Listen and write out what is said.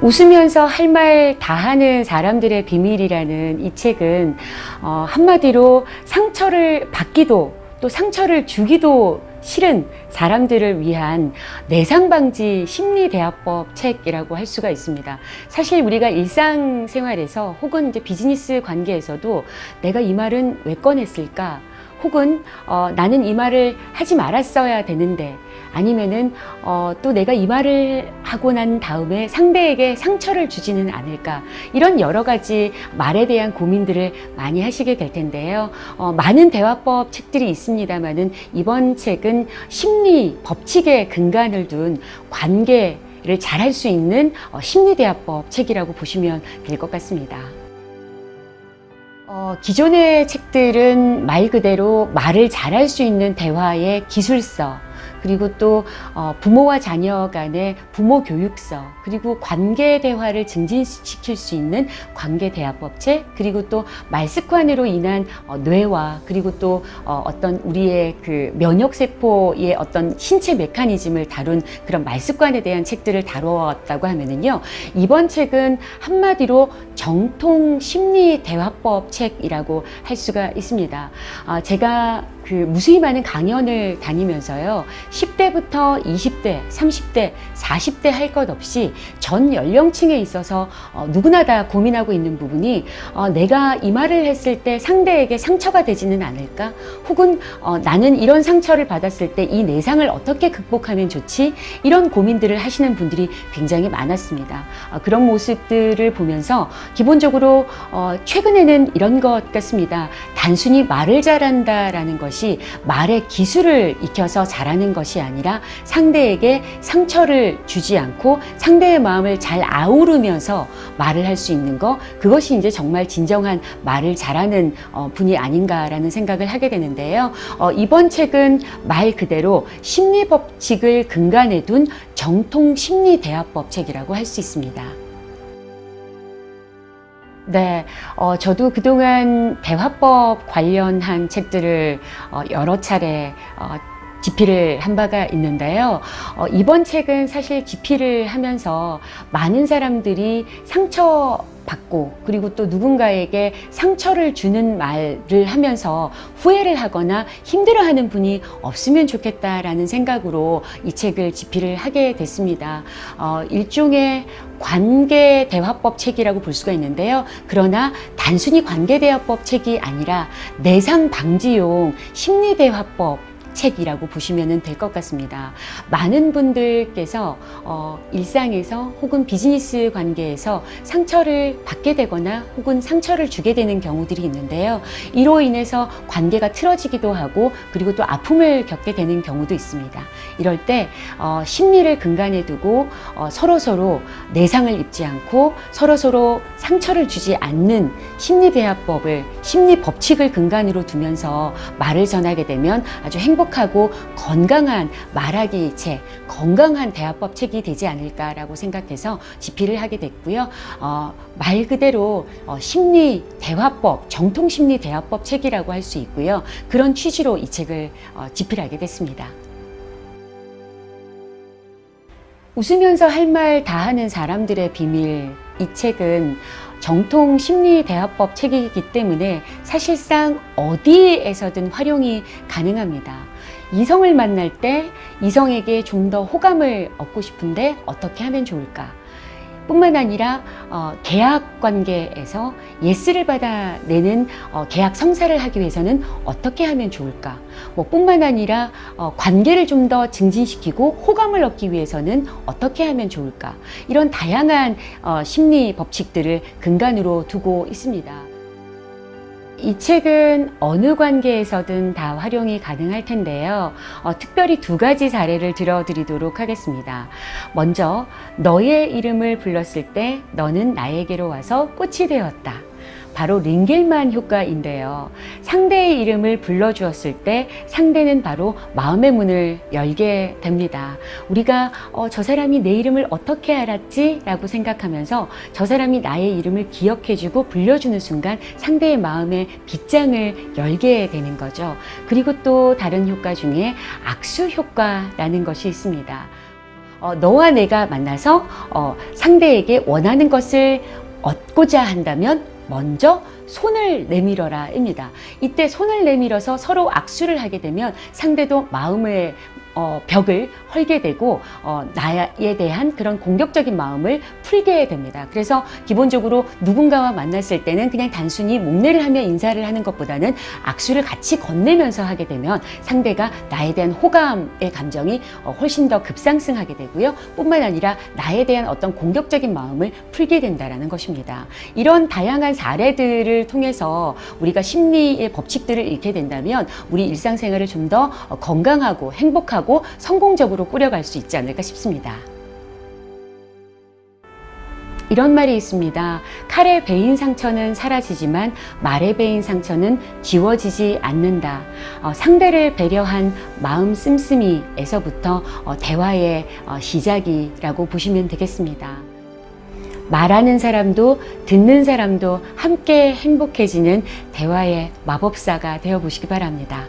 웃으면서 할 말 다 하는 사람들의 비밀이라는 이 책은 한마디로 상처를 받기도 또 상처를 주기도 싫은 사람들을 위한 내상방지 심리대화법 책이라고 할 수가 있습니다. 사실 우리가 일상생활에서 혹은 이제 비즈니스 관계에서도 내가 이 말은 왜 꺼냈을까? 혹은 나는 이 말을 하지 말았어야 되는데, 아니면은 또 내가 이 말을 하고 난 다음에 상대에게 상처를 주지는 않을까, 이런 여러 가지 말에 대한 고민들을 많이 하시게 될 텐데요. 많은 대화법 책들이 있습니다만은 이번 책은 심리 법칙의 근간을 둔 관계를 잘할 수 있는 심리대화법 책이라고 보시면 될 것 같습니다. 기존의 책들은 말 그대로 말을 잘할 수 있는 대화의 기술서, 그리고 또 부모와 자녀 간의 부모 교육서, 그리고 관계 대화를 증진시킬 수 있는 관계 대화법책, 그리고 또 말 습관으로 인한 뇌와, 그리고 또 어떤 우리의 그 면역 세포의 어떤 신체 메커니즘을 다룬 그런 말 습관에 대한 책들을 다루었다고 하면은요, 이번 책은 한마디로 정통 심리 대화법 책이라고 할 수가 있습니다. 제가 그 무수히 많은 강연을 다니면서요, 10대부터 20대, 30대, 40대 할 것 없이 전 연령층에 있어서 누구나 다 고민하고 있는 부분이 내가 이 말을 했을 때 상대에게 상처가 되지는 않을까? 혹은 나는 이런 상처를 받았을 때 이 내상을 어떻게 극복하면 좋지? 이런 고민들을 하시는 분들이 굉장히 많았습니다. 그런 모습들을 보면서 기본적으로 최근에는 이런 것 같습니다. 단순히 말을 잘한다라는 것이 말의 기술을 익혀서 잘하는 것이 아니라 상대에게 상처를 주지 않고 상대의 마음을 잘 아우르면서 말을 할 수 있는 것, 그것이 이제 정말 진정한 말을 잘하는 분이 아닌가라는 생각을 하게 되는데요. 이번 책은 말 그대로 심리 법칙을 근간에 둔 정통 심리 대화법 책이라고 할 수 있습니다. 네, 저도 그동안 대화법 관련한 책들을 여러 차례 집필을 한 바가 있는데요. 이번 책은 사실 집필을 하면서 많은 사람들이 상처받고, 그리고 또 누군가에게 상처를 주는 말을 하면서 후회를 하거나 힘들어하는 분이 없으면 좋겠다라는 생각으로 이 책을 집필을 하게 됐습니다. 일종의 관계 대화법 책이라고 볼 수가 있는데요. 그러나 단순히 관계 대화법 책이 아니라 내상 방지용 심리 대화법 책이라고 보시면 될 것 같습니다. 많은 분들께서 일상에서 혹은 비즈니스 관계에서 상처를 받게 되거나 혹은 상처를 주게 되는 경우들이 있는데요. 이로 인해서 관계가 틀어지기도 하고, 그리고 또 아픔을 겪게 되는 경우도 있습니다. 이럴 때 심리를 근간에 두고 서로서로 내상을 입지 않고 서로서로 상처를 주지 않는 심리대화법을, 심리 법칙을 근간으로 두면서 말을 전하게 되면 아주 행복하고 건강한 말하기 책, 건강한 대화법 책이 되지 않을까라고 생각해서 집필을 하게 됐고요. 말 그대로 심리 대화법, 정통 심리 대화법 책이라고 할 수 있고요. 그런 취지로 이 책을 집필하게 됐습니다. 웃으면서 할 말 다 하는 사람들의 비밀, 이 책은 정통 심리 대화법 책이기 때문에 사실상 어디에서든 활용이 가능합니다. 이성을 만날 때 이성에게 좀 더 호감을 얻고 싶은데 어떻게 하면 좋을까? 뿐만 아니라 계약 관계에서 예스를 받아내는 계약 성사를 하기 위해서는 어떻게 하면 좋을까? 뿐만 아니라 관계를 좀 더 증진시키고 호감을 얻기 위해서는 어떻게 하면 좋을까? 이런 다양한 심리 법칙들을 근간으로 두고 있습니다. 이 책은 어느 관계에서든 다 활용이 가능할 텐데요. 특별히 두 가지 사례를 들어드리도록 하겠습니다. 먼저, 너의 이름을 불렀을 때 너는 나에게로 와서 꽃이 되었다. 바로 링겔만 효과인데요. 상대의 이름을 불러주었을 때 상대는 바로 마음의 문을 열게 됩니다. 우리가 저 사람이 내 이름을 어떻게 알았지? 라고 생각하면서 저 사람이 나의 이름을 기억해주고 불러주는 순간 상대의 마음의 빗장을 열게 되는 거죠. 그리고 또 다른 효과 중에 악수 효과라는 것이 있습니다. 너와 내가 만나서 상대에게 원하는 것을 얻고자 한다면 먼저 손을 내밀어라 입니다. 이때 손을 내밀어서 서로 악수를 하게 되면 상대도 마음의 벽을 헐게 되고 나에 대한 그런 공격적인 마음을 풀게 됩니다. 그래서 기본적으로 누군가와 만났을 때는 그냥 단순히 목례를 하며 인사를 하는 것보다는 악수를 같이 건네면서 하게 되면 상대가 나에 대한 호감의 감정이 훨씬 더 급상승하게 되고요. 뿐만 아니라 나에 대한 어떤 공격적인 마음을 풀게 된다는 것입니다. 이런 다양한 사례들을 통해서 우리가 심리의 법칙들을 읽게 된다면 우리 일상생활을 좀 더 건강하고 행복하고 성공적으로 꾸려갈 수 있지 않을까 싶습니다. 이런 말이 있습니다. 칼에 베인 상처는 사라지지만 말에 베인 상처는 지워지지 않는다. 상대를 배려한 마음 씀씀이에서부터 대화의 시작이라고 보시면 되겠습니다. 말하는 사람도 듣는 사람도 함께 행복해지는 대화의 마법사가 되어 보시기 바랍니다.